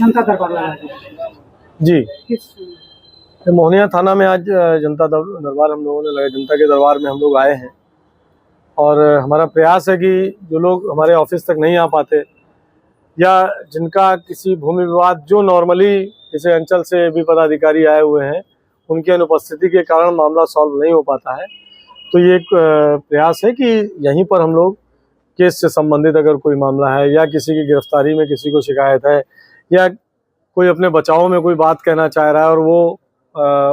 जनता दरबार लगा है जी, किस मोहनिया थाना में आज जनता दरबार हम लोगों ने लगाया। जनता के दरबार में हम लोग आए हैं और हमारा प्रयास है कि जो लोग हमारे ऑफिस तक नहीं आ पाते या जिनका किसी भूमि विवाद जो नॉर्मली जैसे अंचल से भी पदाधिकारी आए हुए हैं उनकी अनुपस्थिति के कारण मामला सॉल्व नहीं हो पाता है, तो ये एक प्रयास है कि यहीं पर हम लोग केस से संबंधित अगर कोई मामला है या किसी की गिरफ्तारी में किसी को शिकायत है या कोई अपने बचाव में कोई बात कहना चाह रहा है और वो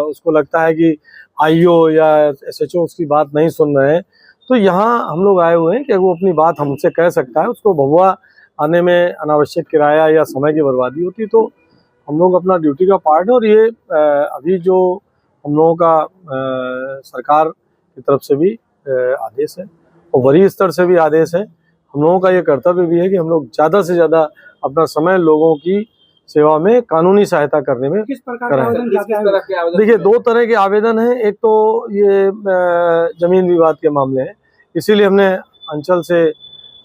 उसको लगता है कि आईओ या एसएचओ उसकी बात नहीं सुन रहे हैं, तो यहाँ हम लोग आए हुए हैं कि वो अपनी बात हमसे कह सकता है। उसको भभुआ आने में अनावश्यक किराया या समय की बर्बादी होती, तो हम लोग अपना ड्यूटी का पार्ट है। और ये अभी जो हम लोगों का सरकार की तरफ से भी आदेश है और वरीय स्तर से भी आदेश है, हम लोगों का ये कर्तव्य भी है कि हम लोग ज़्यादा से ज़्यादा अपना समय लोगों की सेवा में कानूनी सहायता करने में किस प्रकार के आवेदन जाते हैं? देखिए, दो तरह के आवेदन हैं। एक तो ये जमीन विवाद के मामले हैं, इसीलिए हमने अंचल से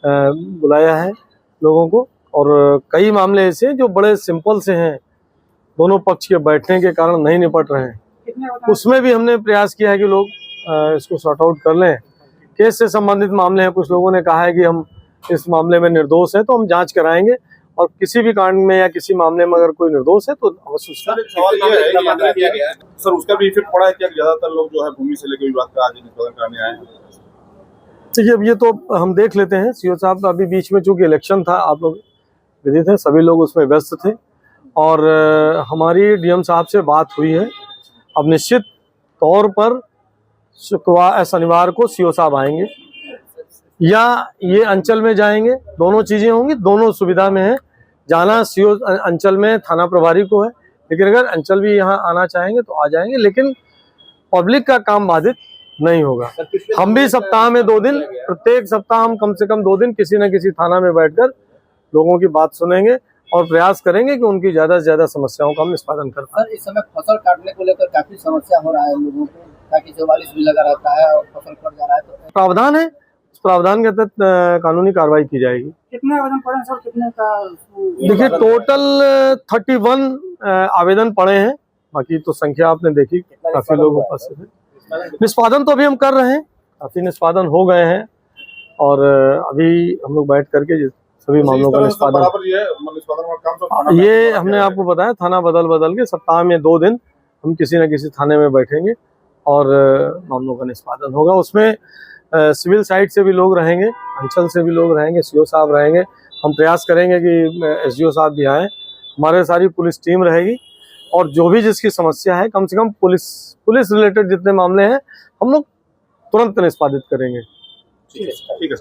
बुलाया है लोगों को। और कई मामले ऐसे हैं जो बड़े सिंपल से हैं, दोनों पक्ष के बैठने के कारण नहीं निपट रहे हैं, उसमें भी हमने प्रयास किया है कि लोग इसको सॉर्ट आउट कर लें। केस से संबंधित मामले हैं, कुछ लोगों ने कहा है कि हम इस मामले में निर्दोष हैं तो हम जांच कराएंगे, और किसी भी कांड में या किसी मामले में अगर कोई निर्दोष है तो अवश्य उसका सवाल ये है कि सर उसका भी इफेक्ट पड़ा है कि ज्यादातर लोग जो है भूमि से लेकर विवाद का आज निष्पादन करने आए हैं। देखिए, अब ये तो हम देख लेते हैं। सीओ साहब अभी बीच में चूंकि इलेक्शन था, आप लोग विदित हैं, सभी लोग उसमें व्यस्त थे और हमारी डीएम साहब से बात हुई है। अब निश्चित तौर पर शनिवार को सीओ साहब आएंगे या ये अंचल में जाएंगे, दोनों चीजें होंगी, दोनों सुविधा में है। जाना सीओ अंचल में थाना प्रभारी को है, लेकिन अगर अंचल भी यहाँ आना चाहेंगे तो आ जाएंगे, लेकिन पब्लिक का काम बाधित नहीं होगा। हम भी सप्ताह में 2 दिन, प्रत्येक सप्ताह हम कम से कम 2 दिन किसी न किसी थाना में बैठकर लोगों की बात सुनेंगे और प्रयास करेंगे कि उनकी ज्यादा से ज्यादा समस्याओं का हम निष्पादन कर पाएं। सर, इस समय फसल काटने को लेकर काफी समस्या हो रहा है लोगों को, ताकि 44 भी लगा रहता है और फसल कट जा रहा है, तो प्रावधान है, उस प्रावधान के तहत कानूनी कार्रवाई की जाएगी। कितने आवेदन पड़े सर? कितने का? देखिए, टोटल 31 आवेदन पड़े हैं, बाकी तो संख्या आपने देखी, काफी लोग उपस्थित हैं। निष्पादन तो अभी हम कर रहे हैं, काफी निष्पादन हो गए हैं और अभी हम लोग बैठ करके सभी मामलों का निष्पादन, ये हमने आपको बताया, थाना बदल के सप्ताह में 2 दिन हम किसी न किसी थाने में बैठेंगे और मामलों का निष्पादन होगा। उसमें सिविल साइड से भी लोग रहेंगे, अंचल से भी लोग रहेंगे, सीओ साहब रहेंगे। हम प्रयास करेंगे कि एसडीओ साहब भी आए, हमारे सारी पुलिस टीम रहेगी और जो भी जिसकी समस्या है, कम से कम पुलिस रिलेटेड जितने मामले हैं हम लोग तुरंत निष्पादित करेंगे। ठीक है।